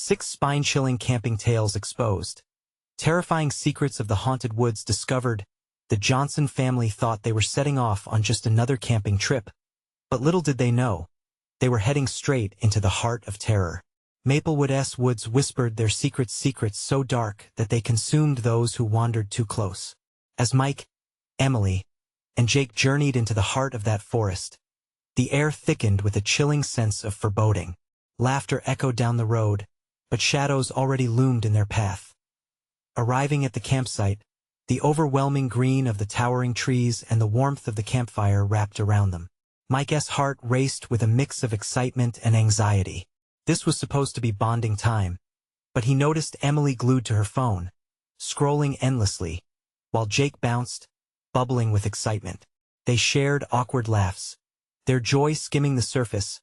6 spine-chilling camping tales exposed. Terrifying secrets of the haunted woods discovered. The Johnson family thought they were setting off on just another camping trip. But little did they know, they were heading straight into the heart of terror. Maplewood's woods whispered their secrets so dark that they consumed those who wandered too close. As Mike, Emily, and Jake journeyed into the heart of that forest, the air thickened with a chilling sense of foreboding. Laughter echoed down the road, but shadows already loomed in their path. Arriving at the campsite, the overwhelming green of the towering trees and the warmth of the campfire wrapped around them. Mike's heart raced with a mix of excitement and anxiety. This was supposed to be bonding time, but he noticed Emily glued to her phone, scrolling endlessly, while Jake bounced, bubbling with excitement. They shared awkward laughs, their joy skimming the surface,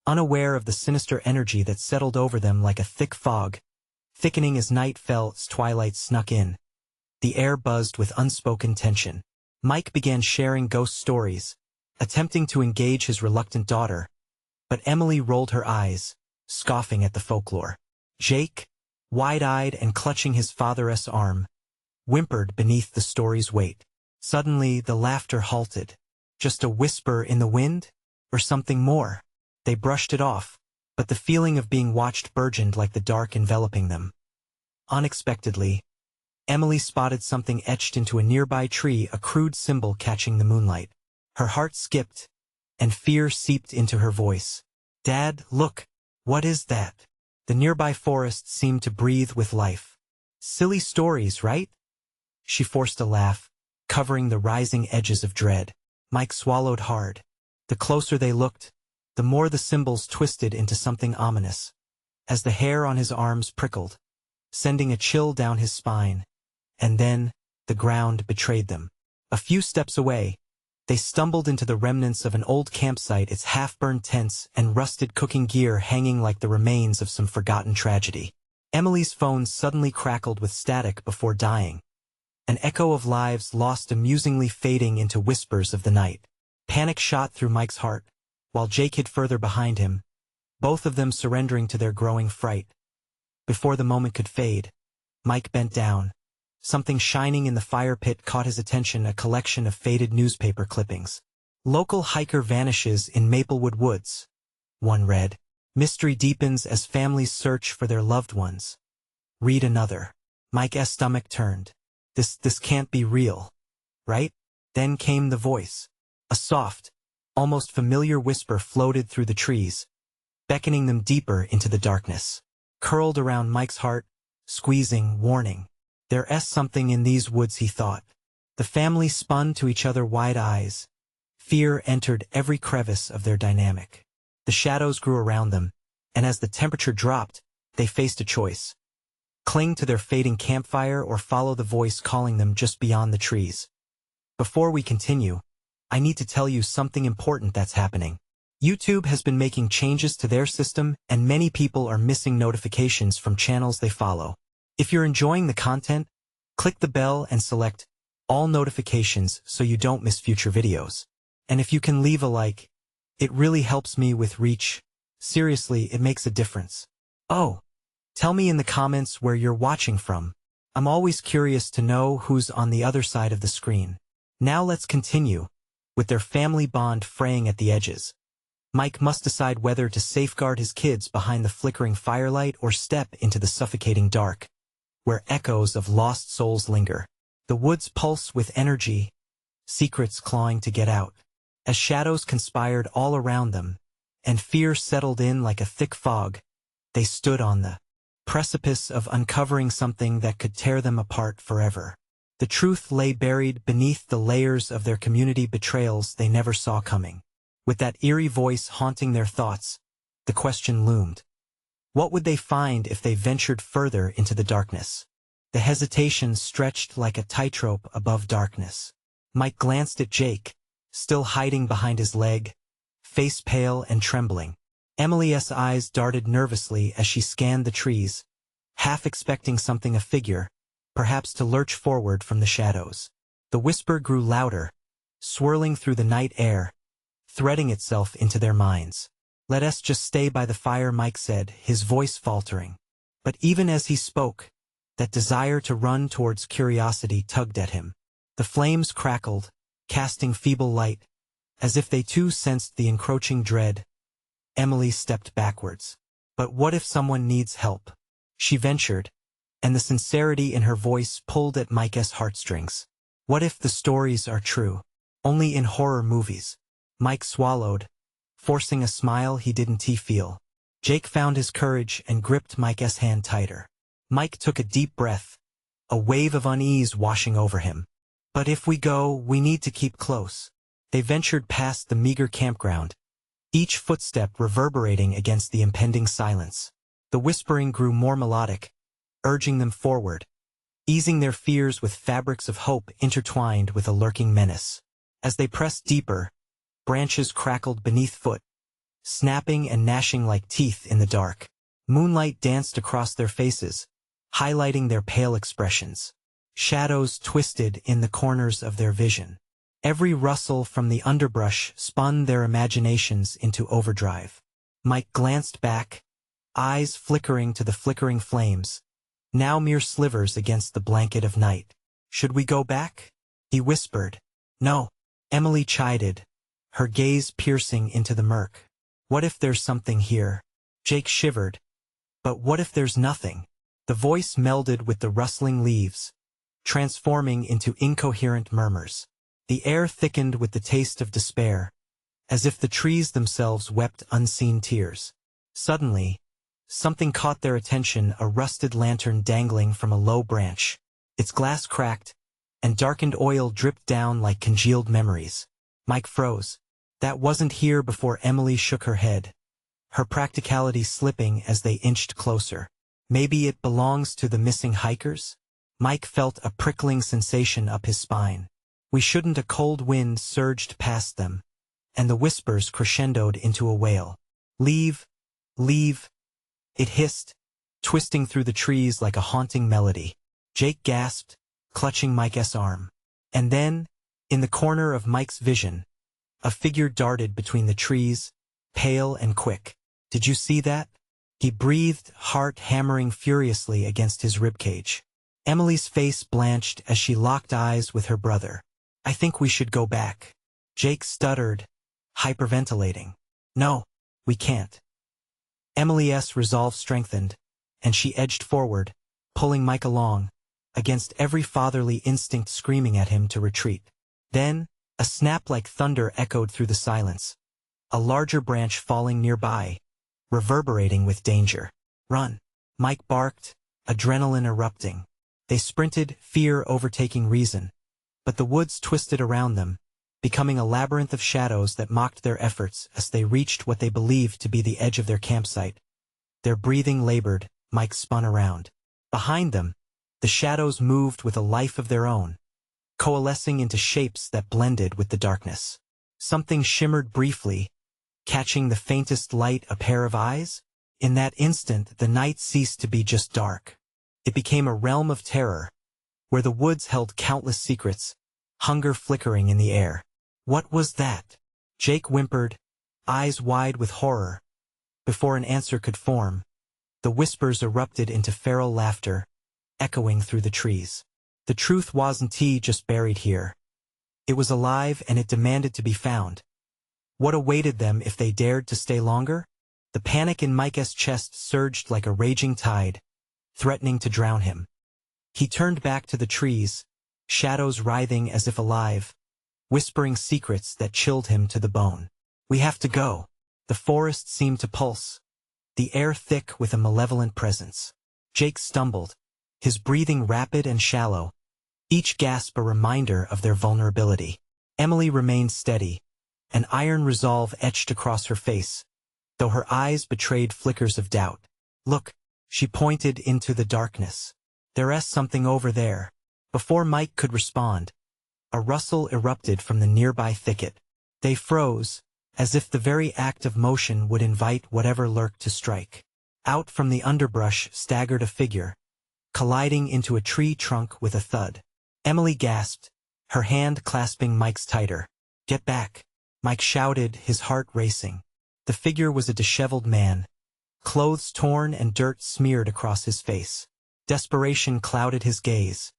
unaware of the sinister energy that settled over them like a thick fog, thickening as night fell as twilight snuck in. The air buzzed with unspoken tension. Mike began sharing ghost stories, attempting to engage his reluctant daughter, but Emily rolled her eyes, scoffing at the folklore. Jake, wide-eyed and clutching his father's arm, whimpered beneath the story's weight. Suddenly the laughter halted. Just a whisper in the wind? Or something more? They brushed it off, but the feeling of being watched burgeoned like the dark enveloping them. Unexpectedly, Emily spotted something etched into a nearby tree, a crude symbol catching the moonlight. Her heart skipped, and fear seeped into her voice. "Dad, look! What is that?" The nearby forest seemed to breathe with life. "Silly stories, right?" She forced a laugh, covering the rising edges of dread. Mike swallowed hard. The closer they looked, the more the symbols twisted into something ominous. As the hair on his arms prickled, sending a chill down his spine. And then, the ground betrayed them. A few steps away, they stumbled into the remnants of an old campsite, its half-burned tents and rusted cooking gear hanging like the remains of some forgotten tragedy. Emily's phone suddenly crackled with static before dying, an echo of lives lost amusingly fading into whispers of the night. Panic shot through Mike's heart, while Jake hid further behind him, both of them surrendering to their growing fright. Before the moment could fade, Mike bent down. Something shining in the fire pit caught his attention, a collection of faded newspaper clippings. "Local hiker vanishes in Maplewood woods," one read. "Mystery deepens as families search for their loved ones." Read another. Mike's stomach turned. This can't be real, right? Then came the voice. A soft, almost familiar whisper floated through the trees, beckoning them deeper into the darkness. Curled around Mike's heart, squeezing, warning. There's something in these woods, he thought. The family spun to each other, wide eyes. Fear entered every crevice of their dynamic. The shadows grew around them, and as the temperature dropped, they faced a choice. Cling to their fading campfire or follow the voice calling them just beyond the trees. Before we continue, I need to tell you something important that's happening. YouTube has been making changes to their system, and many people are missing notifications from channels they follow. If you're enjoying the content, click the bell and select all notifications so you don't miss future videos. And if you can leave a like, it really helps me with reach. Seriously, it makes a difference. Oh, tell me in the comments where you're watching from. I'm always curious to know who's on the other side of the screen. Now let's continue, with their family bond fraying at the edges. Mike must decide whether to safeguard his kids behind the flickering firelight or step into the suffocating dark, where echoes of lost souls linger. The woods pulse with energy, secrets clawing to get out. As shadows conspired all around them, and fear settled in like a thick fog, they stood on the precipice of uncovering something that could tear them apart forever. The truth lay buried beneath the layers of their community betrayals they never saw coming. With that eerie voice haunting their thoughts, the question loomed. What would they find if they ventured further into the darkness? The hesitation stretched like a tightrope above darkness. Mike glanced at Jake, still hiding behind his leg, face pale and trembling. Emily's eyes darted nervously as she scanned the trees, half expecting a figure, perhaps to lurch forward from the shadows. The whisper grew louder, swirling through the night air, threading itself into their minds. "Let us just stay by the fire," Mike said, his voice faltering. But even as he spoke, that desire to run towards curiosity tugged at him. The flames crackled, casting feeble light. As if they too sensed the encroaching dread, Emily stepped backwards. But what if someone needs help? She ventured, and the sincerity in her voice pulled at Mike's heartstrings. What if the stories are true? Only in horror movies. Mike swallowed, forcing a smile he didn't feel. Jake found his courage and gripped Mike's hand tighter. Mike took a deep breath, a wave of unease washing over him. But if we go, we need to keep close. They ventured past the meager campground, each footstep reverberating against the impending silence. The whispering grew more melodic, urging them forward, easing their fears with fabrics of hope intertwined with a lurking menace. As they pressed deeper, branches crackled beneath foot, snapping and gnashing like teeth in the dark. Moonlight danced across their faces, highlighting their pale expressions. Shadows twisted in the corners of their vision. Every rustle from the underbrush spun their imaginations into overdrive. Mike glanced back, eyes flickering to the flickering flames, now mere slivers against the blanket of night. Should we go back? He whispered. No, Emily chided, her gaze piercing into the murk. What if there's something here? Jake shivered. But what if there's nothing? The voice melded with the rustling leaves, transforming into incoherent murmurs. The air thickened with the taste of despair, as if the trees themselves wept unseen tears. Suddenly, something caught their attention, a rusted lantern dangling from a low branch. Its glass cracked, and darkened oil dripped down like congealed memories. Mike froze. That wasn't here before. Emily shook her head, her practicality slipping as they inched closer. Maybe it belongs to the missing hikers? Mike felt a prickling sensation up his spine. We shouldn't. A cold wind surged past them, and the whispers crescendoed into a wail. Leave, leave, it hissed, twisting through the trees like a haunting melody. Jake gasped, clutching Mike's arm. And then, in the corner of Mike's vision, a figure darted between the trees, pale and quick. Did you see that? He breathed, heart hammering furiously against his ribcage. Emily's face blanched as she locked eyes with her brother. I think we should go back. Jake stuttered, hyperventilating. No, we can't. Emily's resolve strengthened, and she edged forward, pulling Mike along, against every fatherly instinct screaming at him to retreat. Then, a snap like thunder echoed through the silence, a larger branch falling nearby, reverberating with danger. Run! Mike barked, adrenaline erupting. They sprinted, fear overtaking reason, but the woods twisted around them, becoming a labyrinth of shadows that mocked their efforts as they reached what they believed to be the edge of their campsite. Their breathing labored. Mike spun around. Behind them, the shadows moved with a life of their own, coalescing into shapes that blended with the darkness. Something shimmered briefly, catching the faintest light. A pair of eyes? In that instant, the night ceased to be just dark. It became a realm of terror, where the woods held countless secrets, hunger flickering in the air. What was that? Jake whimpered, eyes wide with horror. Before an answer could form, the whispers erupted into feral laughter, echoing through the trees. The truth wasn't just buried here. It was alive, and it demanded to be found. What awaited them if they dared to stay longer? The panic in Mike's chest surged like a raging tide, threatening to drown him. He turned back to the trees, shadows writhing as if alive, whispering secrets that chilled him to the bone. We have to go. The forest seemed to pulse, the air thick with a malevolent presence. Jake stumbled, his breathing rapid and shallow, each gasp a reminder of their vulnerability. Emily remained steady, an iron resolve etched across her face, though her eyes betrayed flickers of doubt. Look, she pointed into the darkness. There's something over there. Before Mike could respond, a rustle erupted from the nearby thicket. They froze, as if the very act of motion would invite whatever lurked to strike. Out from the underbrush staggered a figure, colliding into a tree trunk with a thud. Emily gasped, her hand clasping Mike's tighter. Get back! Mike shouted, his heart racing. The figure was a disheveled man, clothes torn and dirt smeared across his face. Desperation clouded his gaze.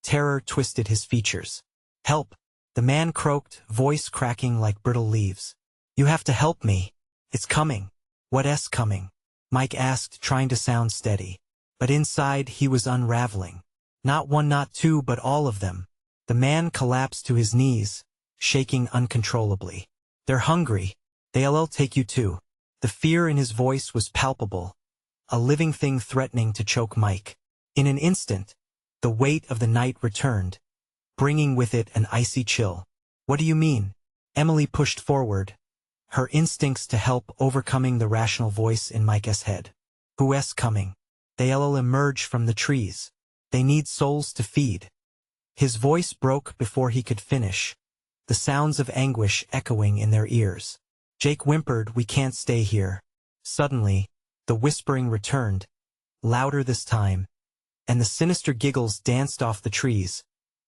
Terror twisted his features. "Help!" the man croaked, voice cracking like brittle leaves. "You have to help me. It's coming." "What's coming?" Mike asked, trying to sound steady. But inside he was unraveling. Not one, not two, but all of them. The man collapsed to his knees, shaking uncontrollably. "They're hungry. They'll take you too." The fear in his voice was palpable, a living thing threatening to choke Mike. In an instant, the weight of the night returned, bringing with it an icy chill. "What do you mean?" Emily pushed forward, her instincts to help overcoming the rational voice in Mike's head. "Who's coming? They'll emerge from the trees. They need souls to feed." His voice broke before he could finish, the sounds of anguish echoing in their ears. Jake whimpered, "We can't stay here." Suddenly, the whispering returned, louder this time, and the sinister giggles danced off the trees,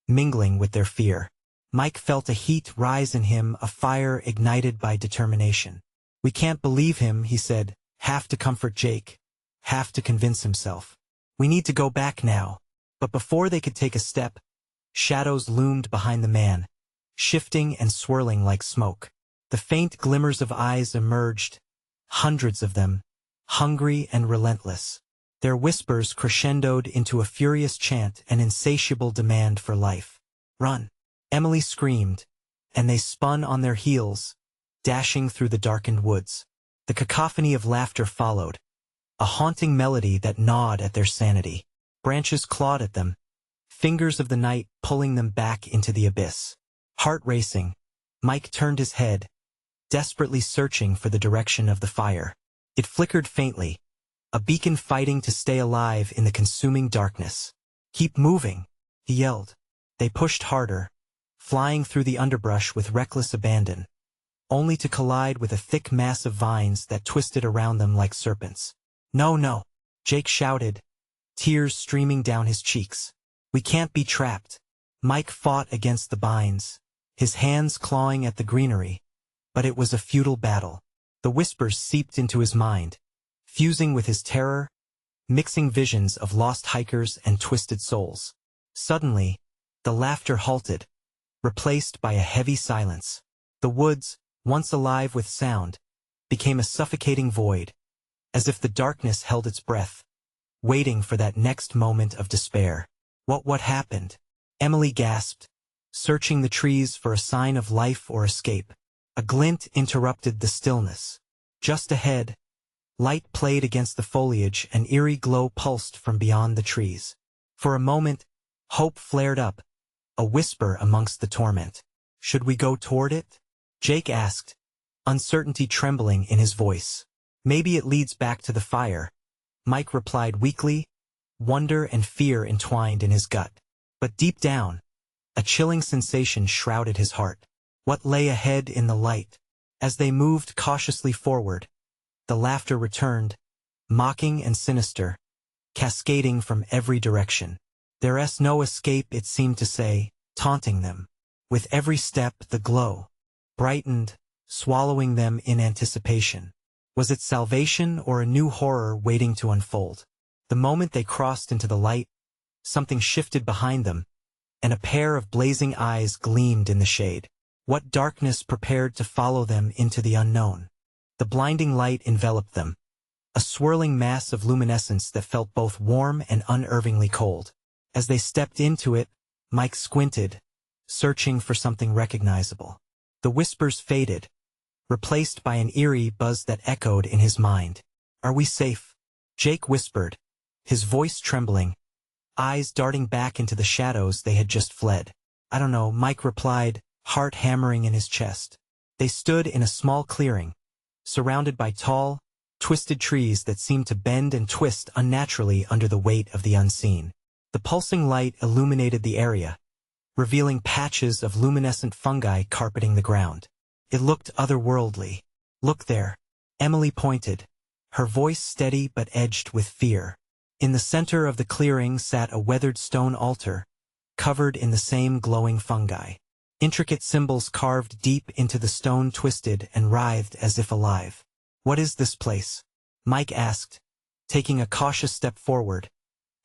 mingling with their fear. Mike felt a heat rise in him, a fire ignited by determination. "We can't believe him," he said. "Have to comfort Jake. Have to convince himself. We need to go back now." But before they could take a step, shadows loomed behind the man, shifting and swirling like smoke. The faint glimmers of eyes emerged, hundreds of them, hungry and relentless. Their whispers crescendoed into a furious chant, an insatiable demand for life. "Run!" Emily screamed, and they spun on their heels, dashing through the darkened woods. The cacophony of laughter followed, a haunting melody that gnawed at their sanity. Branches clawed at them, fingers of the night pulling them back into the abyss. Heart racing, Mike turned his head, desperately searching for the direction of the fire. It flickered faintly, a beacon fighting to stay alive in the consuming darkness. "Keep moving," he yelled. They pushed harder, flying through the underbrush with reckless abandon, only to collide with a thick mass of vines that twisted around them like serpents. "No, no," Jake shouted, tears streaming down his cheeks. "We can't be trapped." Mike fought against the vines, his hands clawing at the greenery, but it was a futile battle. The whispers seeped into his mind, fusing with his terror, mixing visions of lost hikers and twisted souls. Suddenly, the laughter halted, replaced by a heavy silence. The woods, once alive with sound, became a suffocating void, as if the darkness held its breath, waiting for that next moment of despair. What happened?" Emily gasped, searching the trees for a sign of life or escape. A glint interrupted the stillness. Just ahead, light played against the foliage, an eerie glow pulsed from beyond the trees. For a moment, hope flared up, a whisper amongst the torment. "Should we go toward it?" Jake asked, uncertainty trembling in his voice. "Maybe it leads back to the fire," Mike replied weakly, wonder and fear entwined in his gut. But deep down, a chilling sensation shrouded his heart. What lay ahead in the light? As they moved cautiously forward, the laughter returned, mocking and sinister, cascading from every direction. "There's no escape," it seemed to say, taunting them. With every step, the glow brightened, swallowing them in anticipation. Was it salvation or a new horror waiting to unfold? The moment they crossed into the light, something shifted behind them, and a pair of blazing eyes gleamed in the shade. What darkness prepared to follow them into the unknown? The blinding light enveloped them, a swirling mass of luminescence that felt both warm and unnervingly cold. As they stepped into it, Mike squinted, searching for something recognizable. The whispers faded, replaced by an eerie buzz that echoed in his mind. "Are we safe?" Jake whispered, his voice trembling, eyes darting back into the shadows they had just fled. "I don't know," Mike replied, heart hammering in his chest. They stood in a small clearing, surrounded by tall, twisted trees that seemed to bend and twist unnaturally under the weight of the unseen. The pulsing light illuminated the area, revealing patches of luminescent fungi carpeting the ground. It looked otherworldly. "Look there," Emily pointed, her voice steady but edged with fear. In the center of the clearing sat a weathered stone altar, covered in the same glowing fungi. Intricate symbols carved deep into the stone twisted and writhed as if alive. "What is this place?" Mike asked, taking a cautious step forward,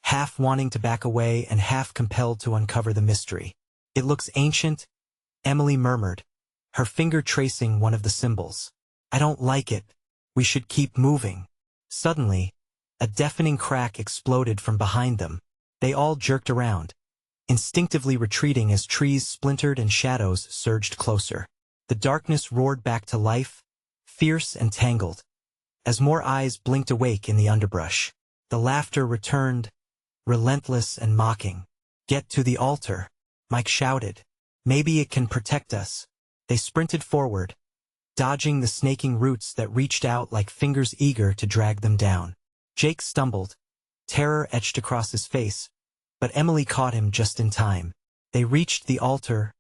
half wanting to back away and half compelled to uncover the mystery. It looks ancient, Emily murmured, her finger tracing one of the symbols. I don't like it. We should keep moving. Suddenly, a deafening crack exploded from behind them. They all jerked around, instinctively retreating as trees splintered and shadows surged closer. The darkness roared back to life, fierce and tangled, as more eyes blinked awake in the underbrush. The laughter returned, relentless and mocking. Get to the altar, Mike shouted. Maybe it can protect us. They sprinted forward, dodging the snaking roots that reached out like fingers eager to drag them down. Jake stumbled, terror etched across his face, but Emily caught him just in time. They reached the altar,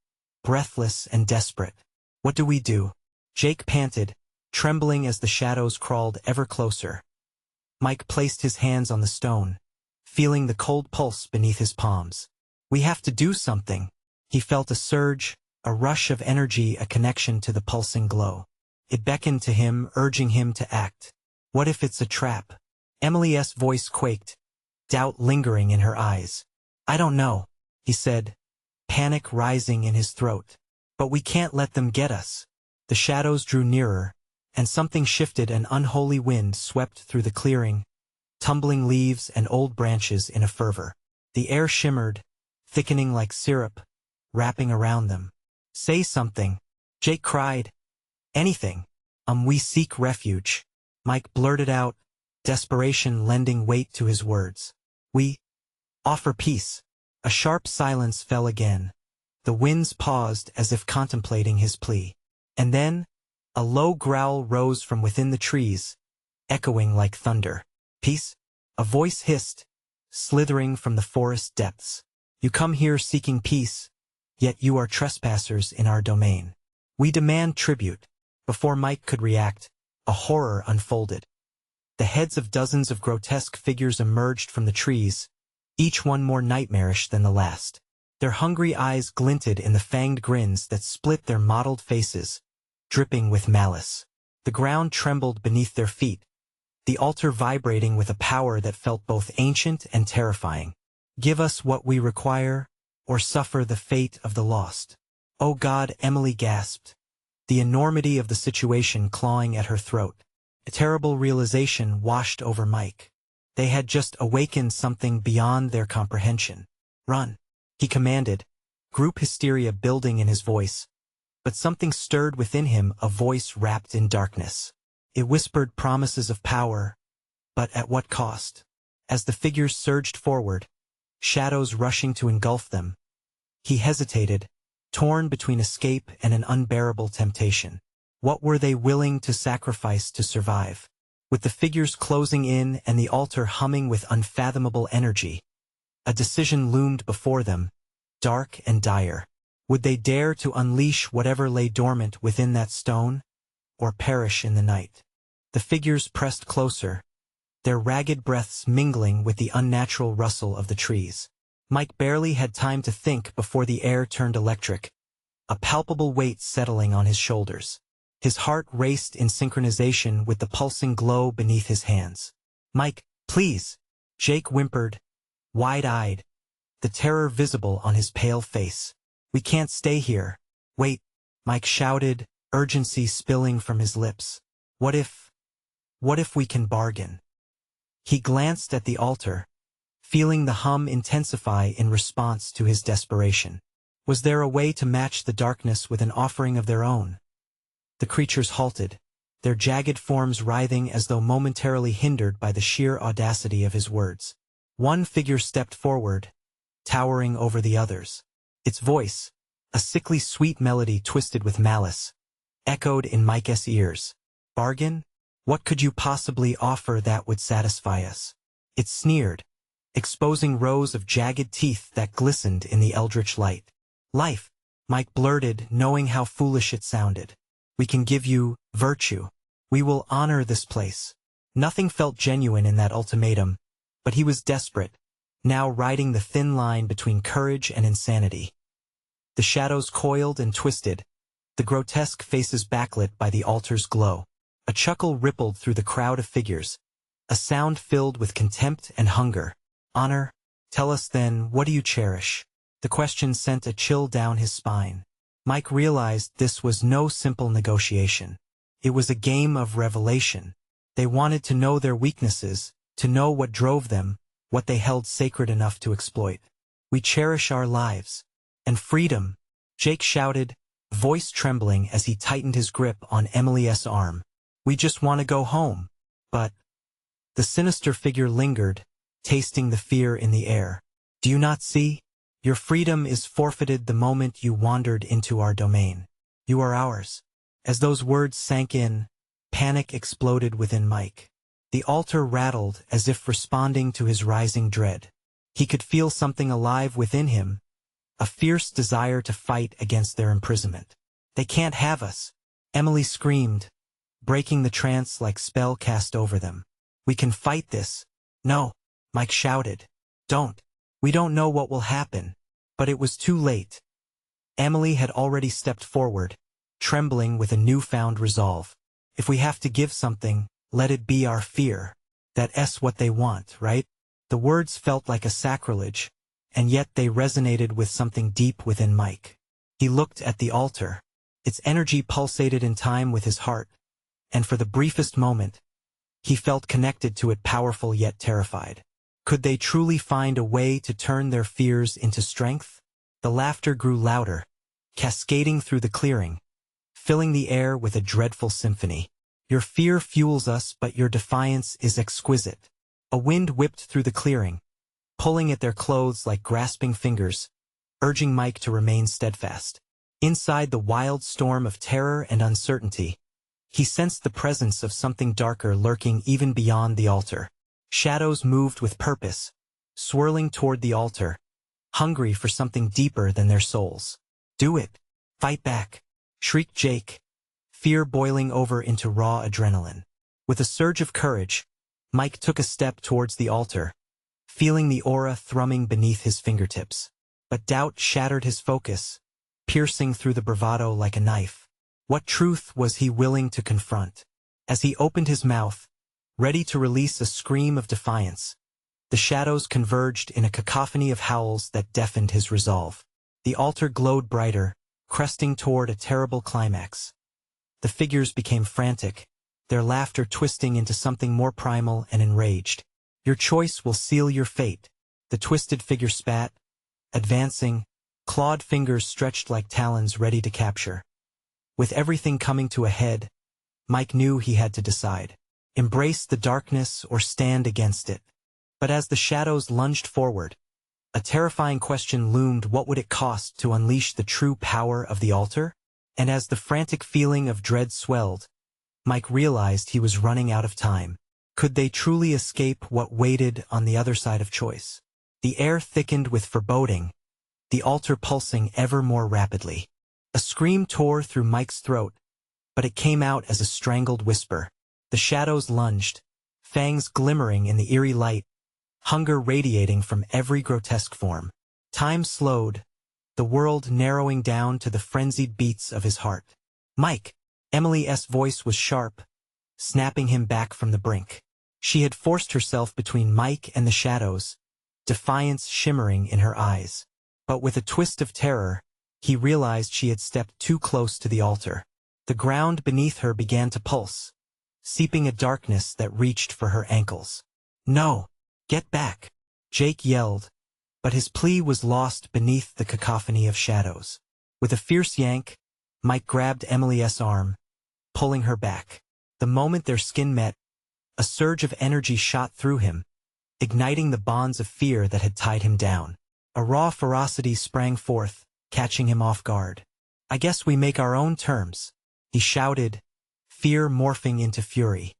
breathless and desperate. What do we do? Jake panted, trembling as the shadows crawled ever closer. Mike placed his hands on the stone, feeling the cold pulse beneath his palms. We have to do something. He felt a surge, a rush of energy, a connection to the pulsing glow. It beckoned to him, urging him to act. What if it's a trap? Emily's voice quaked, doubt lingering in her eyes. I don't know, he said, panic rising in his throat. But we can't let them get us. The shadows drew nearer, and something shifted. An unholy wind swept through the clearing, tumbling leaves and old branches in a fervor. The air shimmered, thickening like syrup, wrapping around them. Say something, Jake cried. Anything. We seek refuge. Mike blurted out, desperation lending weight to his words. We offer peace. A sharp silence fell again. The winds paused as if contemplating his plea. And then, a low growl rose from within the trees, echoing like thunder. Peace? A voice hissed, slithering from the forest depths. You come here seeking peace, yet you are trespassers in our domain. We demand tribute. Before Mike could react, a horror unfolded. The heads of dozens of grotesque figures emerged from the trees, each one more nightmarish than the last. Their hungry eyes glinted in the fanged grins that split their mottled faces, dripping with malice. The ground trembled beneath their feet, the altar vibrating with a power that felt both ancient and terrifying. Give us what we require, or suffer the fate of the lost. Oh God, Emily gasped, the enormity of the situation clawing at her throat. A terrible realization washed over Mike. They had just awakened something beyond their comprehension. Run, he commanded, group hysteria building in his voice. But something stirred within him, a voice wrapped in darkness. It whispered promises of power, but at what cost? As the figures surged forward, shadows rushing to engulf them, he hesitated, torn between escape and an unbearable temptation. What were they willing to sacrifice to survive? With the figures closing in and the altar humming with unfathomable energy, a decision loomed before them, dark and dire. Would they dare to unleash whatever lay dormant within that stone, or perish in the night? The figures pressed closer, their ragged breaths mingling with the unnatural rustle of the trees. Mike barely had time to think before the air turned electric, a palpable weight settling on his shoulders. His heart raced in synchronization with the pulsing glow beneath his hands. Mike, please, Jake whimpered, wide-eyed, the terror visible on his pale face. We can't stay here. Wait, Mike shouted, urgency spilling from his lips. What if we can bargain? He glanced at the altar, feeling the hum intensify in response to his desperation. Was there a way to match the darkness with an offering of their own? The creatures halted, their jagged forms writhing as though momentarily hindered by the sheer audacity of his words. One figure stepped forward, towering over the others. Its voice, a sickly sweet melody twisted with malice, echoed in Mike's ears. Bargain? What could you possibly offer that would satisfy us? It sneered, exposing rows of jagged teeth that glistened in the eldritch light. Life, Mike blurted, knowing how foolish it sounded. We can give you virtue. We will honor this place. Nothing felt genuine in that ultimatum, but he was desperate, now riding the thin line between courage and insanity. The shadows coiled and twisted, the grotesque faces backlit by the altar's glow. A chuckle rippled through the crowd of figures, a sound filled with contempt and hunger. Honor? Tell us then, what do you cherish? The question sent a chill down his spine. Mike realized this was no simple negotiation. It was a game of revelation. They wanted to know their weaknesses, to know what drove them, what they held sacred enough to exploit. We cherish our lives. And freedom, Jake shouted, voice trembling as he tightened his grip on Emily's arm. We just want to go home. But the sinister figure lingered, tasting the fear in the air. Do you not see? Your freedom is forfeited the moment you wandered into our domain. You are ours. As those words sank in, panic exploded within Mike. The altar rattled as if responding to his rising dread. He could feel something alive within him, a fierce desire to fight against their imprisonment. They can't have us, Emily screamed, breaking the trance like spell cast over them. We can fight this. No, Mike shouted. Don't. We don't know what will happen. But it was too late. Emily had already stepped forward, trembling with a newfound resolve. If we have to give something, let it be our fear. That's what they want, right? The words felt like a sacrilege, and yet they resonated with something deep within Mike. He looked at the altar. Its energy pulsated in time with his heart, and for the briefest moment, he felt connected to it, powerful yet terrified. Could they truly find a way to turn their fears into strength? The laughter grew louder, cascading through the clearing, filling the air with a dreadful symphony. Your fear fuels us, but your defiance is exquisite. A wind whipped through the clearing, pulling at their clothes like grasping fingers, urging Mike to remain steadfast. Inside the wild storm of terror and uncertainty, he sensed the presence of something darker lurking even beyond the altar. Shadows moved with purpose, swirling toward the altar, hungry for something deeper than their souls. Do it! Fight back! Shrieked Jake, fear boiling over into raw adrenaline. With a surge of courage, Mike took a step towards the altar, feeling the aura thrumming beneath his fingertips. But doubt shattered his focus, piercing through the bravado like a knife. What truth was he willing to confront? As he opened his mouth, ready to release a scream of defiance, the shadows converged in a cacophony of howls that deafened his resolve. The altar glowed brighter, cresting toward a terrible climax. The figures became frantic, their laughter twisting into something more primal and enraged. Your choice will seal your fate, the twisted figure spat, advancing, clawed fingers stretched like talons ready to capture. With everything coming to a head, Mike knew he had to decide. Embrace the darkness or stand against it. But as the shadows lunged forward, a terrifying question loomed: what would it cost to unleash the true power of the altar? And as the frantic feeling of dread swelled, Mike realized he was running out of time. Could they truly escape what waited on the other side of choice? The air thickened with foreboding, the altar pulsing ever more rapidly. A scream tore through Mike's throat, but it came out as a strangled whisper. The shadows lunged, fangs glimmering in the eerie light, hunger radiating from every grotesque form. Time slowed, the world narrowing down to the frenzied beats of his heart. Mike! Emily's voice was sharp, snapping him back from the brink. She had forced herself between Mike and the shadows, defiance shimmering in her eyes. But with a twist of terror, he realized she had stepped too close to the altar. The ground beneath her began to pulse, seeping a darkness that reached for her ankles. No! Get back! Jake yelled, but his plea was lost beneath the cacophony of shadows. With a fierce yank, Mike grabbed Emily's arm, pulling her back. The moment their skin met, a surge of energy shot through him, igniting the bonds of fear that had tied him down. A raw ferocity sprang forth, catching him off guard. I guess we make our own terms, he shouted, fear morphing into fury.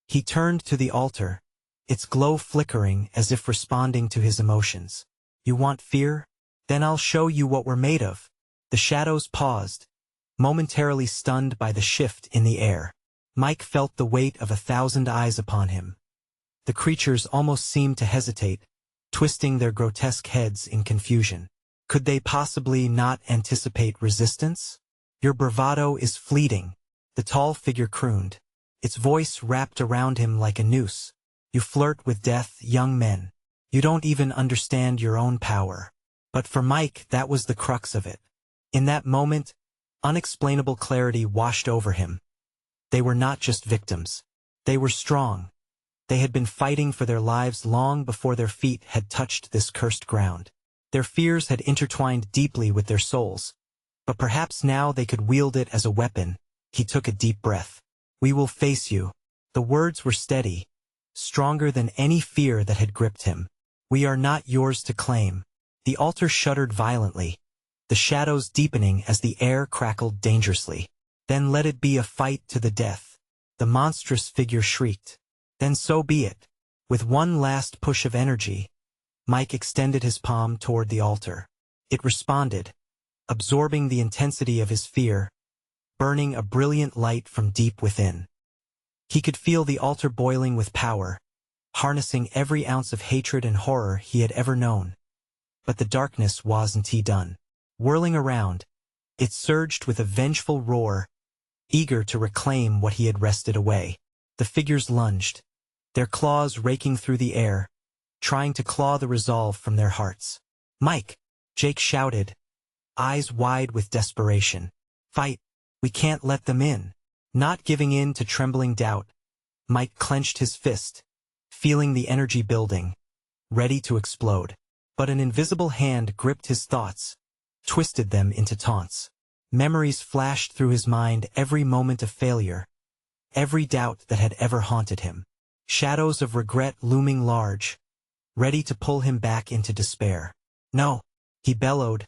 He turned to the altar, its glow flickering as if responding to his emotions. You want fear? Then I'll show you what we're made of. The shadows paused, momentarily stunned by the shift in the air. Mike felt the weight of 1,000 eyes upon him. The creatures almost seemed to hesitate, twisting their grotesque heads in confusion. Could they possibly not anticipate resistance? Your bravado is fleeting, the tall figure crooned, its voice wrapped around him like a noose. You flirt with death, young men. You don't even understand your own power. But for Mike, that was the crux of it. In that moment, unexplainable clarity washed over him. They were not just victims. They were strong. They had been fighting for their lives long before their feet had touched this cursed ground. Their fears had intertwined deeply with their souls. But perhaps now they could wield it as a weapon. He took a deep breath. We will face you. The words were steady, stronger than any fear that had gripped him. We are not yours to claim. The altar shuddered violently, the shadows deepening as the air crackled dangerously. Then let it be a fight to the death. The monstrous figure shrieked. Then so be it. With one last push of energy, Mike extended his palm toward the altar. It responded, absorbing the intensity of his fear, burning a brilliant light from deep within. He could feel the altar boiling with power, harnessing every ounce of hatred and horror he had ever known. But the darkness wasn't done. Whirling around, it surged with a vengeful roar, eager to reclaim what he had wrested away. The figures lunged, their claws raking through the air, trying to claw the resolve from their hearts. Mike! Jake shouted, eyes wide with desperation. Fight! We can't let them in. Not giving in to trembling doubt, Mike clenched his fist, feeling the energy building, ready to explode. But an invisible hand gripped his thoughts, twisted them into taunts. Memories flashed through his mind, every moment of failure, every doubt that had ever haunted him. Shadows of regret looming large, ready to pull him back into despair. No, he bellowed,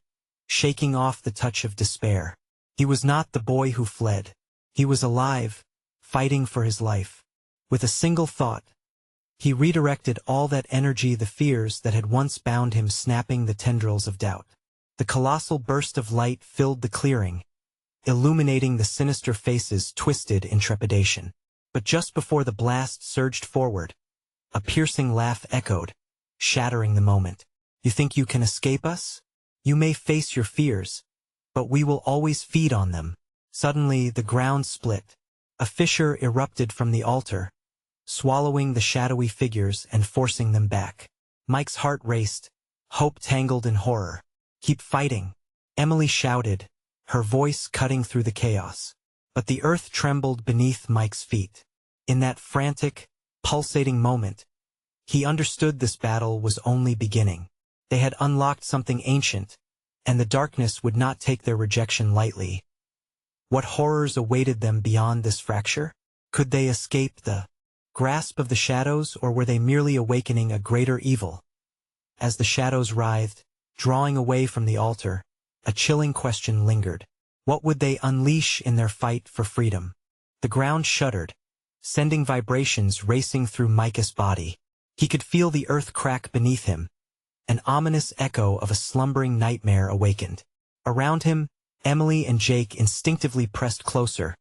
shaking off the touch of despair. He was not the boy who fled. He was alive, fighting for his life. With a single thought, he redirected all that energy, the fears that had once bound him, snapping the tendrils of doubt. The colossal burst of light filled the clearing, illuminating the sinister faces twisted in trepidation. But just before the blast surged forward, a piercing laugh echoed, shattering the moment. You think you can escape us? You may face your fears, but we will always feed on them. Suddenly, the ground split. A fissure erupted from the altar, swallowing the shadowy figures and forcing them back. Mike's heart raced, hope tangled in horror. Keep fighting, Emily shouted, her voice cutting through the chaos. But the earth trembled beneath Mike's feet. In that frantic, pulsating moment, he understood this battle was only beginning. They had unlocked something ancient, and the darkness would not take their rejection lightly. What horrors awaited them beyond this fracture? Could they escape the grasp of the shadows, or were they merely awakening a greater evil? As the shadows writhed, drawing away from the altar, a chilling question lingered. What would they unleash in their fight for freedom? The ground shuddered, sending vibrations racing through Micah's body. He could feel the earth crack beneath him. An ominous echo of a slumbering nightmare awakened. Around him, Emily and Jake instinctively pressed closer,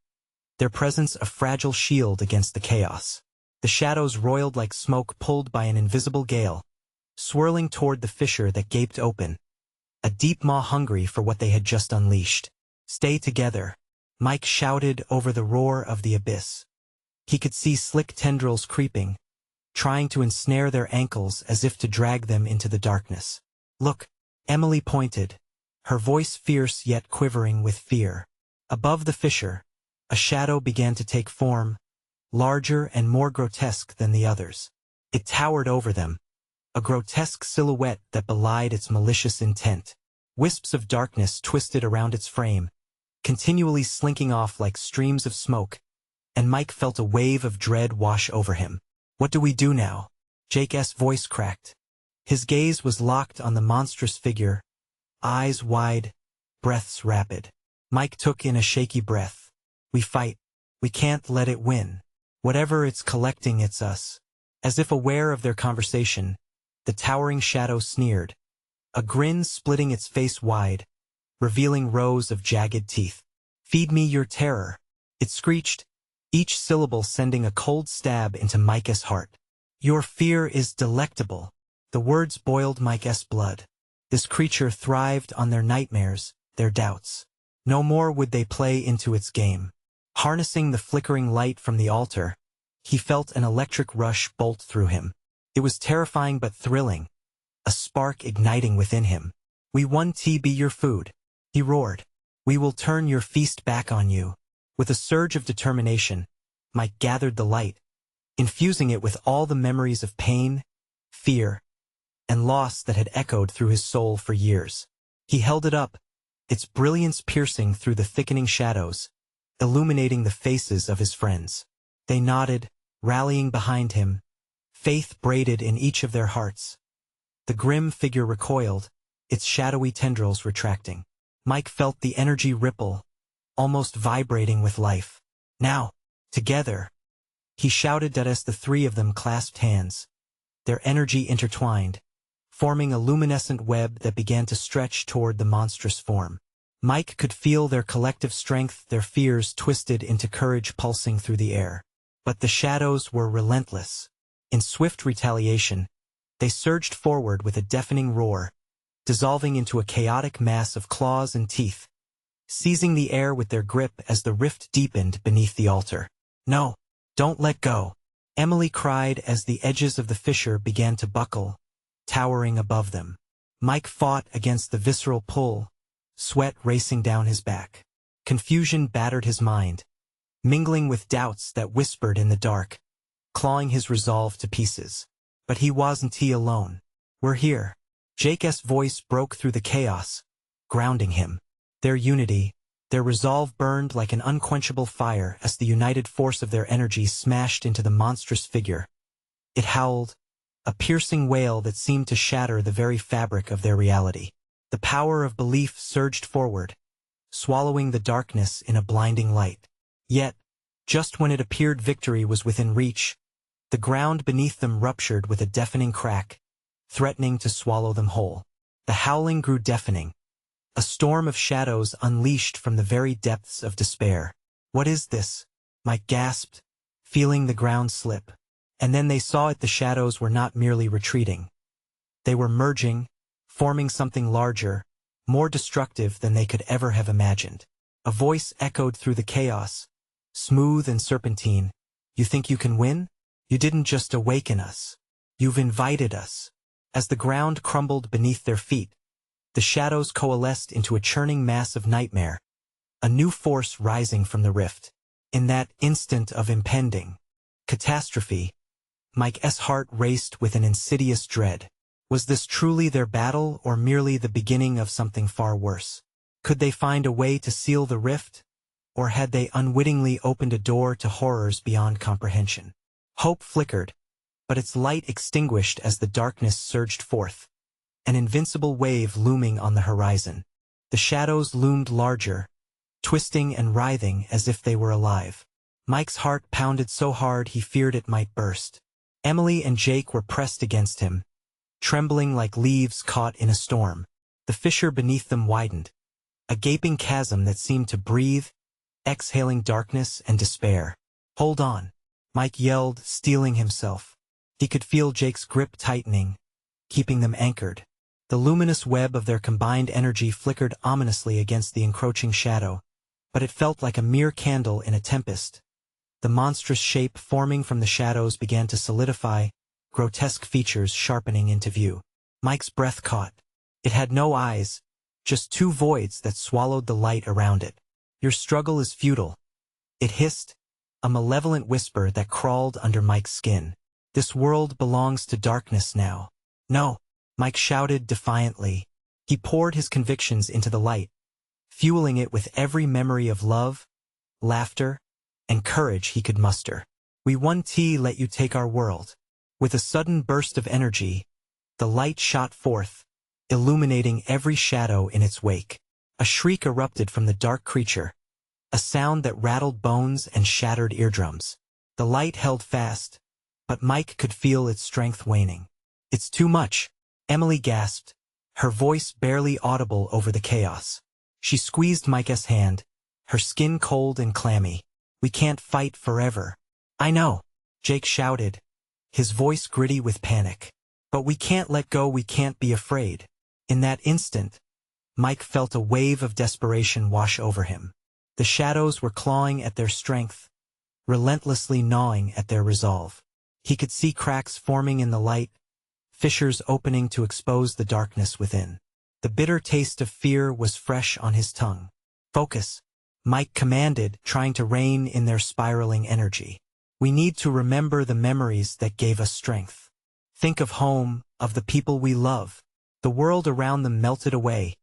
their presence a fragile shield against the chaos. The shadows roiled like smoke pulled by an invisible gale, swirling toward the fissure that gaped open, a deep maw hungry for what they had just unleashed. Stay together, Mike shouted over the roar of the abyss. He could see slick tendrils creeping, trying to ensnare their ankles as if to drag them into the darkness. Look, Emily pointed, her voice fierce yet quivering with fear. Above the fissure, a shadow began to take form, larger and more grotesque than the others. It towered over them, a grotesque silhouette that belied its malicious intent. Wisps of darkness twisted around its frame, continually slinking off like streams of smoke, and Mike felt a wave of dread wash over him. What do we do now? Jake's voice cracked. His gaze was locked on the monstrous figure, eyes wide, breaths rapid. Mike took in a shaky breath. We fight. We can't let it win. Whatever it's collecting, it's us. As if aware of their conversation, the towering shadow sneered, a grin splitting its face wide, revealing rows of jagged teeth. Feed me your terror, it screeched, each syllable sending a cold stab into Micah's heart. Your fear is delectable. The words boiled Micah's blood. This creature thrived on their nightmares, their doubts. No more would they play into its game. Harnessing the flickering light from the altar, He felt an electric rush bolt through him. It was terrifying but thrilling, a spark igniting within him. "We want to be your food," he roared. "We will turn your feast back on you." With a surge of determination, Mike gathered the light, infusing it with all the memories of pain, fear, and loss that had echoed through his soul for years. He held it up, its brilliance piercing through the thickening shadows, illuminating the faces of his friends. They nodded, rallying behind him, faith braided in each of their hearts. The grim figure recoiled, its shadowy tendrils retracting. Mike felt the energy ripple, almost vibrating with life. "Now, together," he shouted that as the three of them clasped hands, their energy intertwined, forming a luminescent web that began to stretch toward the monstrous form. Mike could feel their collective strength, their fears twisted into courage pulsing through the air. But the shadows were relentless. In swift retaliation, they surged forward with a deafening roar, dissolving into a chaotic mass of claws and teeth, seizing the air with their grip as the rift deepened beneath the altar. "No, don't let go," Emily cried as the edges of the fissure began to buckle, towering above them. Mike fought against the visceral pull, sweat racing down his back. Confusion battered his mind, mingling with doubts that whispered in the dark, clawing his resolve to pieces. But he wasn't alone. "We're here." Jake's voice broke through the chaos, grounding him. Their unity, their resolve burned like an unquenchable fire as the united force of their energy smashed into the monstrous figure. It howled, a piercing wail that seemed to shatter the very fabric of their reality. The power of belief surged forward, swallowing the darkness in a blinding light. Yet, just when it appeared victory was within reach, the ground beneath them ruptured with a deafening crack, threatening to swallow them whole. The howling grew deafening, a storm of shadows unleashed from the very depths of despair. "What is this?" Mike gasped, feeling the ground slip. And then they saw it. The shadows were not merely retreating. They were merging, forming something larger, more destructive than they could ever have imagined. A voice echoed through the chaos, smooth and serpentine. "You think you can win? You didn't just awaken us. You've invited us." As the ground crumbled beneath their feet, the shadows coalesced into a churning mass of nightmare, a new force rising from the rift. In that instant of impending catastrophe, Mike's heart raced with an insidious dread. Was this truly their battle, or merely the beginning of something far worse? Could they find a way to seal the rift, or had they unwittingly opened a door to horrors beyond comprehension? Hope flickered, but its light extinguished as the darkness surged forth, an invincible wave looming on the horizon. The shadows loomed larger, twisting and writhing as if they were alive. Mike's heart pounded so hard he feared it might burst. Emily and Jake were pressed against him, trembling like leaves caught in a storm. The fissure beneath them widened, a gaping chasm that seemed to breathe, exhaling darkness and despair. "Hold on," Mike yelled, steeling himself. He could feel Jake's grip tightening, keeping them anchored. The luminous web of their combined energy flickered ominously against the encroaching shadow, but it felt like a mere candle in a tempest. The monstrous shape forming from the shadows began to solidify, grotesque features sharpening into view. Mike's breath caught. It had no eyes, just two voids that swallowed the light around it. "Your struggle is futile," it hissed, a malevolent whisper that crawled under Mike's skin. "This world belongs to darkness now." "No," Mike shouted defiantly. He poured his convictions into the light, fueling it with every memory of love, laughter, and courage he could muster. "We want to let you take our world." With a sudden burst of energy, the light shot forth, illuminating every shadow in its wake. A shriek erupted from the dark creature, a sound that rattled bones and shattered eardrums. The light held fast, but Mike could feel its strength waning. "It's too much," Emily gasped, her voice barely audible over the chaos. She squeezed Mike's hand, her skin cold and clammy. "We can't fight forever." "I know," Jake shouted, his voice gritty with panic. "But we can't let go, we can't be afraid." In that instant, Mike felt a wave of desperation wash over him. The shadows were clawing at their strength, relentlessly gnawing at their resolve. He could see cracks forming in the light, fissures opening to expose the darkness within. The bitter taste of fear was fresh on his tongue. "Focus," Mike commanded, trying to rein in their spiraling energy. "We need to remember the memories that gave us strength. Think of home, of the people we love." The world around them melted away,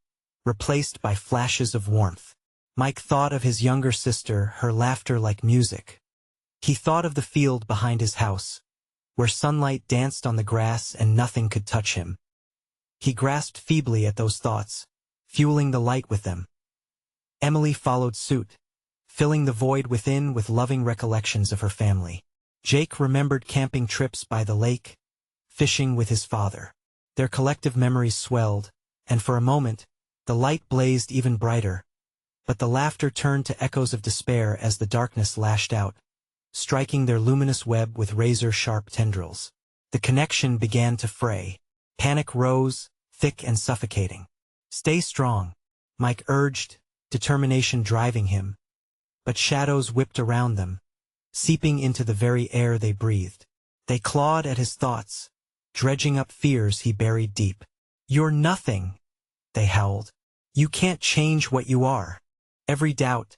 replaced by flashes of warmth. Mike thought of his younger sister, her laughter like music. He thought of the field behind his house, where sunlight danced on the grass and nothing could touch him. He grasped feebly at those thoughts, fueling the light with them. Emily followed suit, filling the void within with loving recollections of her family. Jake remembered camping trips by the lake, fishing with his father. Their collective memories swelled, and for a moment, the light blazed even brighter. But the laughter turned to echoes of despair as the darkness lashed out, striking their luminous web with razor-sharp tendrils. The connection began to fray. Panic rose, thick and suffocating. "Stay strong," Mike urged, determination driving him. But shadows whipped around them, seeping into the very air they breathed. They clawed at his thoughts, dredging up fears he buried deep. "You're nothing," they howled. "You can't change what you are." Every doubt,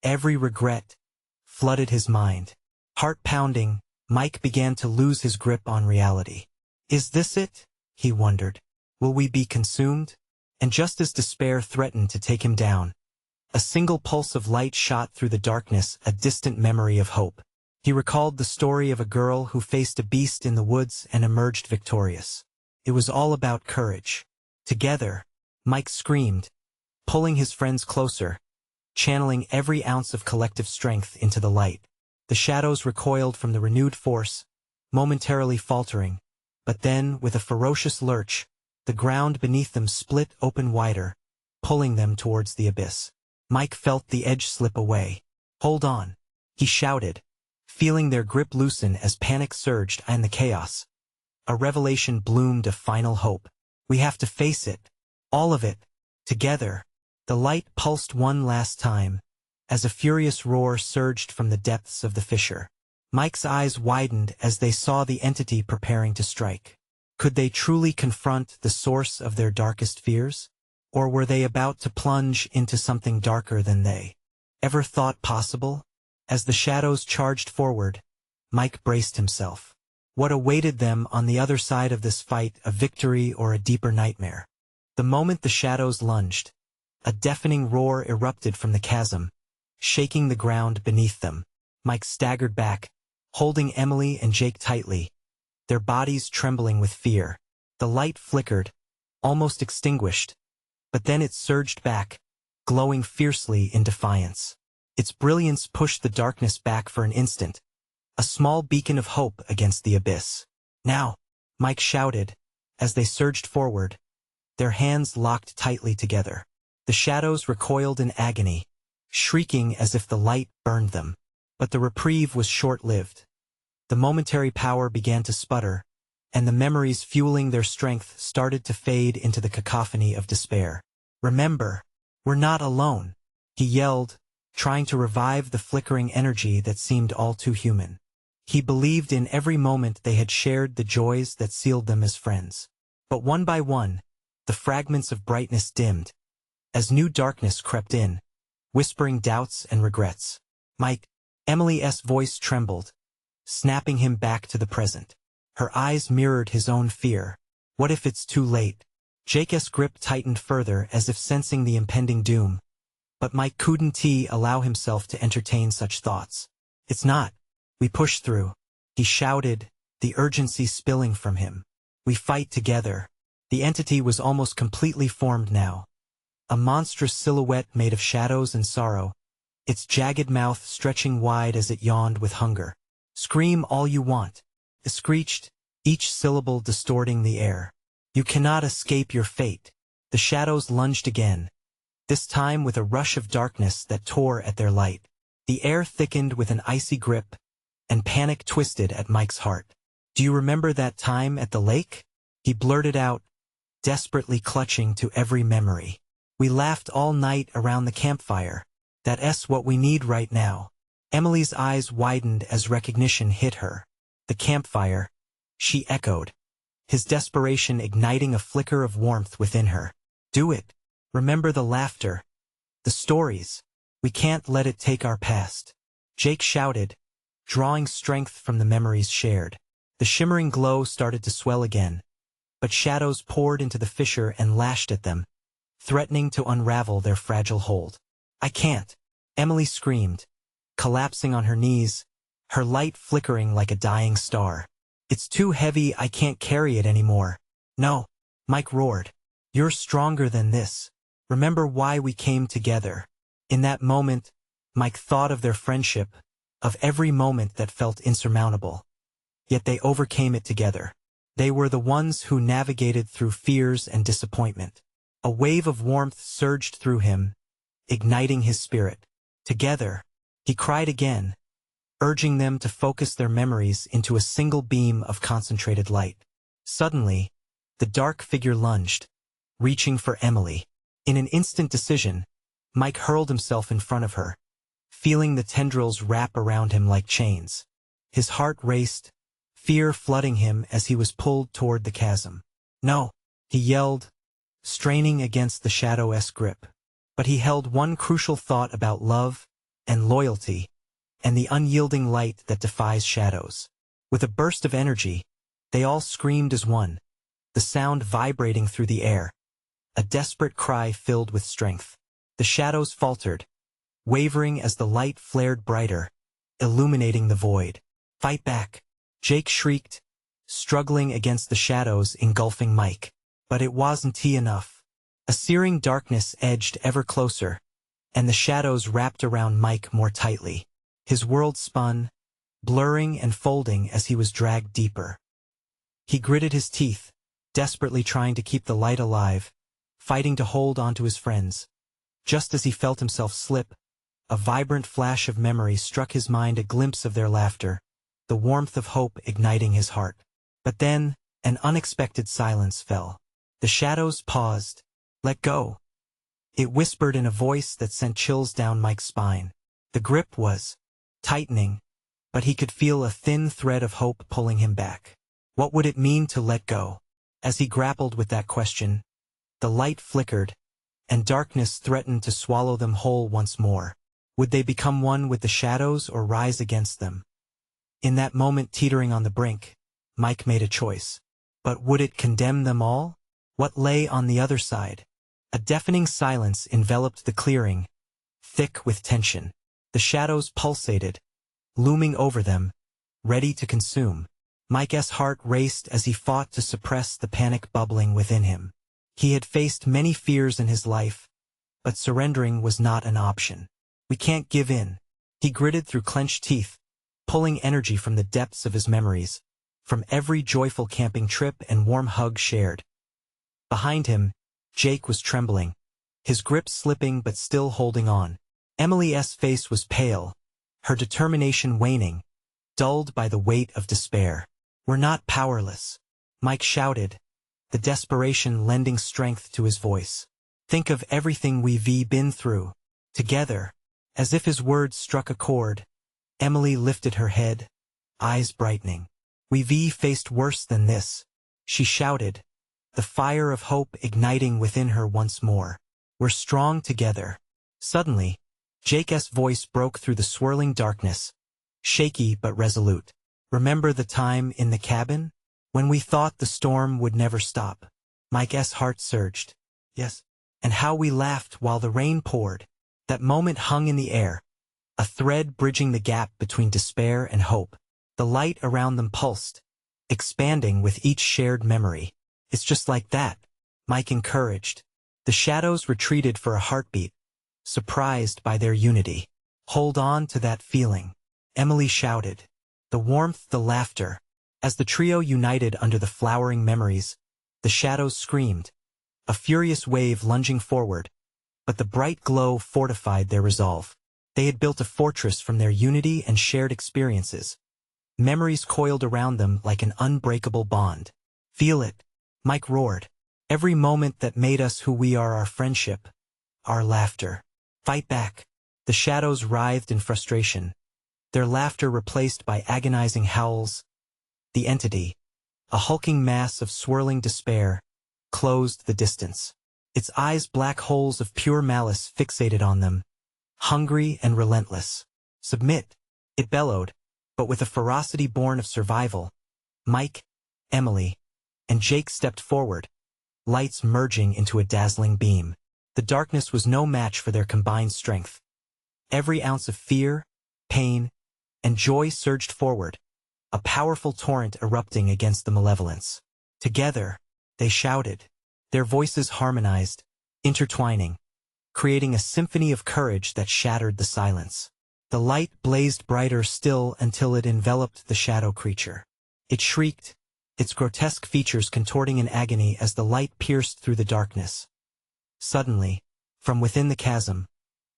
every regret, flooded his mind. Heart pounding, Mike began to lose his grip on reality. "Is this it?" he wondered. "Will we be consumed?" And just as despair threatened to take him down, a single pulse of light shot through the darkness, a distant memory of hope. He recalled the story of a girl who faced a beast in the woods and emerged victorious. It was all about courage. Together, Mike screamed, pulling his friends closer, channeling every ounce of collective strength into the light. The shadows recoiled from the renewed force, momentarily faltering, but then, with a ferocious lurch, the ground beneath them split open wider, pulling them towards the abyss. Mike felt the edge slip away. "Hold on," he shouted, feeling their grip loosen as panic surged in the chaos. A revelation bloomed of final hope. "We have to face it. All of it. Together." The light pulsed one last time, as a furious roar surged from the depths of the fissure. Mike's eyes widened as they saw the entity preparing to strike. Could they truly confront the source of their darkest fears? Or were they about to plunge into something darker than they ever thought possible? As the shadows charged forward, Mike braced himself. What awaited them on the other side of this fight, a victory or a deeper nightmare? The moment the shadows lunged, a deafening roar erupted from the chasm, shaking the ground beneath them. Mike staggered back, holding Emily and Jake tightly, their bodies trembling with fear. The light flickered, almost extinguished, but then it surged back, glowing fiercely in defiance. Its brilliance pushed the darkness back for an instant, a small beacon of hope against the abyss. "Now!" Mike shouted, as they surged forward, their hands locked tightly together. The shadows recoiled in agony, shrieking as if the light burned them. But the reprieve was short-lived. The momentary power began to sputter, and the memories fueling their strength started to fade into the cacophony of despair. "Remember, we're not alone," he yelled, trying to revive the flickering energy that seemed all too human. He believed in every moment they had shared the joys that sealed them as friends. But one by one, the fragments of brightness dimmed, as new darkness crept in, whispering doubts and regrets. "Mike," Emily's voice trembled, snapping him back to the present. Her eyes mirrored his own fear. "What if it's too late?" Jake's grip tightened further as if sensing the impending doom. But Mike couldn't allow himself to entertain such thoughts. "It's not. We push through," he shouted, the urgency spilling from him. "We fight together." The entity was almost completely formed now. A monstrous silhouette made of shadows and sorrow, its jagged mouth stretching wide as it yawned with hunger. "Scream all you want," it screeched, each syllable distorting the air. "You cannot escape your fate." The shadows lunged again, this time with a rush of darkness that tore at their light. The air thickened with an icy grip, and panic twisted at Mike's heart. "Do you remember that time at the lake?" he blurted out, desperately clutching to every memory. "We laughed all night around the campfire. That's what we need right now." Emily's eyes widened as recognition hit her. The campfire, she echoed, his desperation igniting a flicker of warmth within her. Do it. Remember the laughter. The stories. We can't let it take our past. Jake shouted, drawing strength from the memories shared. The shimmering glow started to swell again, but shadows poured into the fissure and lashed at them, threatening to unravel their fragile hold. I can't, Emily screamed, collapsing on her knees, her light flickering like a dying star. It's too heavy, I can't carry it anymore. No, Mike roared. You're stronger than this. Remember why we came together. In that moment, Mike thought of their friendship, of every moment that felt insurmountable. Yet they overcame it together. They were the ones who navigated through fears and disappointment. A wave of warmth surged through him, igniting his spirit. Together, he cried again, urging them to focus their memories into a single beam of concentrated light. Suddenly, the dark figure lunged, reaching for Emily. In an instant decision, Mike hurled himself in front of her, feeling the tendrils wrap around him like chains. His heart raced, fear flooding him as he was pulled toward the chasm. No, he yelled, straining against the shadow-esque grip. But he held one crucial thought about love and loyalty and the unyielding light that defies shadows. With a burst of energy, they all screamed as one, the sound vibrating through the air, a desperate cry filled with strength. The shadows faltered, wavering as the light flared brighter, illuminating the void. Fight back, Jake shrieked, struggling against the shadows engulfing Mike. But it wasn't enough. A searing darkness edged ever closer, and the shadows wrapped around Mike more tightly. His world spun, blurring and folding as he was dragged deeper. He gritted his teeth, desperately trying to keep the light alive, fighting to hold onto his friends. Just as he felt himself slip, a vibrant flash of memory struck his mind, a glimpse of their laughter, the warmth of hope igniting his heart. But then, an unexpected silence fell. The shadows paused. Let go. It whispered in a voice that sent chills down Mike's spine. The grip was tightening, but he could feel a thin thread of hope pulling him back. What would it mean to let go? As he grappled with that question, the light flickered, and darkness threatened to swallow them whole once more. Would they become one with the shadows or rise against them? In that moment, teetering on the brink, Mike made a choice. But would it condemn them all? What lay on the other side? A deafening silence enveloped the clearing, thick with tension. The shadows pulsated, looming over them, ready to consume. Mike's heart raced as he fought to suppress the panic bubbling within him. He had faced many fears in his life, but surrendering was not an option. We can't give in. He gritted through clenched teeth, pulling energy from the depths of his memories, from every joyful camping trip and warm hug shared. Behind him, Jake was trembling, his grip slipping but still holding on. Emily's face was pale, her determination waning, dulled by the weight of despair. We're not powerless, Mike shouted, the desperation lending strength to his voice. Think of everything we've been through. Together. As if his words struck a chord, Emily lifted her head, eyes brightening. We've faced worse than this, she shouted, the fire of hope igniting within her once more. We're strong together. Suddenly, Jake's voice broke through the swirling darkness, shaky but resolute. Remember the time in the cabin? When we thought the storm would never stop? Mike's heart surged. Yes. And how we laughed while the rain poured. That moment hung in the air, a thread bridging the gap between despair and hope. The light around them pulsed, expanding with each shared memory. It's just like that, Mike encouraged. The shadows retreated for a heartbeat, surprised by their unity. Hold on to that feeling, Emily shouted. The warmth, the laughter. As the trio united under the flowering memories, the shadows screamed, a furious wave lunging forward. But the bright glow fortified their resolve. They had built a fortress from their unity and shared experiences. Memories coiled around them like an unbreakable bond. Feel it, Mike roared. Every moment that made us who we are, our friendship, our laughter. Fight back. The shadows writhed in frustration, their laughter replaced by agonizing howls. The entity, a hulking mass of swirling despair, closed the distance. Its eyes black holes of pure malice fixated on them, hungry and relentless. "Submit," it bellowed, but with a ferocity born of survival. Mike, Emily, and Jake stepped forward, lights merging into a dazzling beam. The darkness was no match for their combined strength. Every ounce of fear, pain, and joy surged forward, a powerful torrent erupting against the malevolence. Together, they shouted. Their voices harmonized, intertwining, creating a symphony of courage that shattered the silence. The light blazed brighter still until it enveloped the shadow creature. It shrieked, its grotesque features contorting in agony as the light pierced through the darkness. Suddenly, from within the chasm,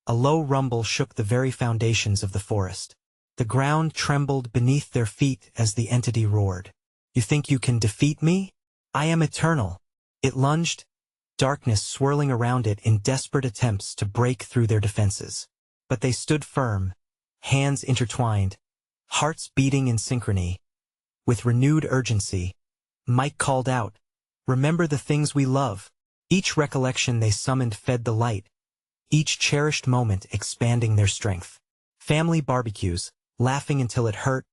a low rumble shook the very foundations of the forest. The ground trembled beneath their feet as the entity roared. "You think you can defeat me? I am eternal." It lunged, darkness swirling around it in desperate attempts to break through their defenses. But they stood firm, hands intertwined, hearts beating in synchrony. With renewed urgency, Mike called out, "Remember the things we love." Each recollection they summoned fed the light, each cherished moment expanding their strength. Family barbecues, laughing until it hurt,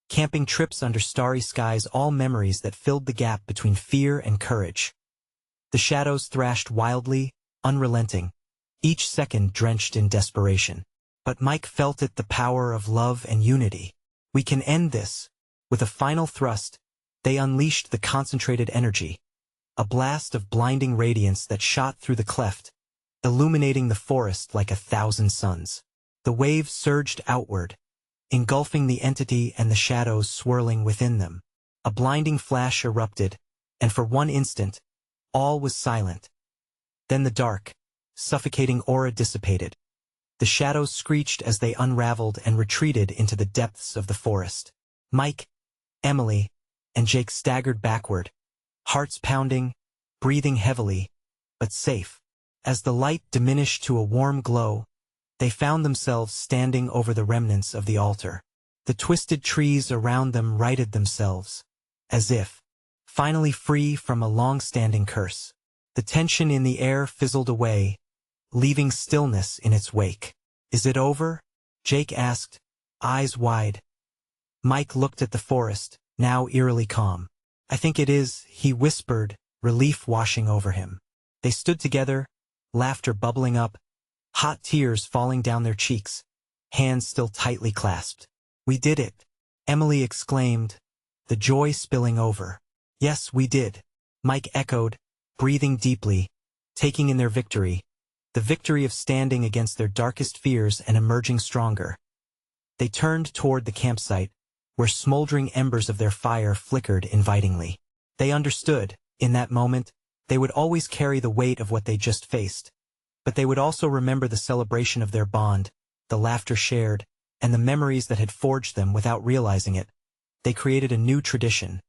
camping trips under starry skies, all memories that filled the gap between fear and courage. The shadows thrashed wildly, unrelenting, each second drenched in desperation. But Mike felt it, the power of love and unity. "We can end this." With a final thrust, they unleashed the concentrated energy, a blast of blinding radiance that shot through the cleft, illuminating the forest like 1,000 suns. The waves surged outward, engulfing the entity and the shadows swirling within them. A blinding flash erupted, and for one instant, all was silent. Then the dark, suffocating aura dissipated. The shadows screeched as they unraveled and retreated into the depths of the forest. Mike, Emily, and Jake staggered backward, hearts pounding, breathing heavily, but safe. As the light diminished to a warm glow, they found themselves standing over the remnants of the altar. The twisted trees around them righted themselves, as if, finally free from a long-standing curse. The tension in the air fizzled away, leaving stillness in its wake. "Is it over?" Jake asked, eyes wide. Mike looked at the forest, now eerily calm. "I think it is," he whispered, relief washing over him. They stood together, laughter bubbling up, hot tears falling down their cheeks, hands still tightly clasped. "We did it," Emily exclaimed, the joy spilling over. "Yes, we did," Mike echoed, breathing deeply, taking in their victory, the victory of standing against their darkest fears and emerging stronger. They turned toward the campsite, where smoldering embers of their fire flickered invitingly. They understood, in that moment, they would always carry the weight of what they just faced. But they would also remember the celebration of their bond, the laughter shared, and the memories that had forged them without realizing it. They created a new tradition,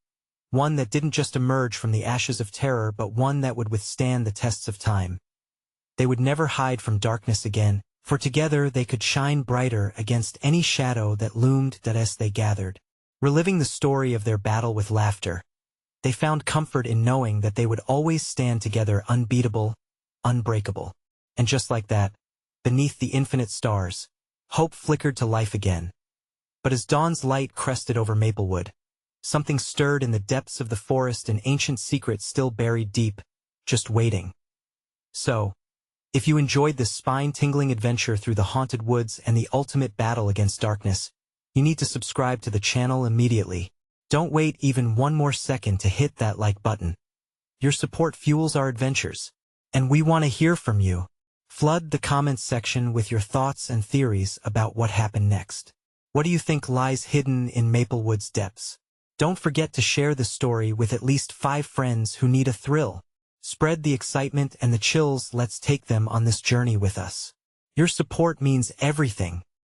one that didn't just emerge from the ashes of terror but one that would withstand the tests of time. They would never hide from darkness again, for together they could shine brighter against any shadow that loomed as they gathered. Reliving the story of their battle with laughter, they found comfort in knowing that they would always stand together, unbeatable, unbreakable. And just like that, beneath the infinite stars, hope flickered to life again. But as dawn's light crested over Maplewood, something stirred in the depths of the forest, an ancient secret still buried deep, just waiting. So, if you enjoyed this spine-tingling adventure through the haunted woods and the ultimate battle against darkness, you need to subscribe to the channel immediately. Don't wait even one more second to hit that like button. Your support fuels our adventures, and we want to hear from you. Flood the comments section with your thoughts and theories about what happened next. What do you think lies hidden in Maplewood's depths? Don't forget to share the story with at least 5 friends who need a thrill. Spread the excitement and the chills. Let's take them on this journey with us. Your support means everything.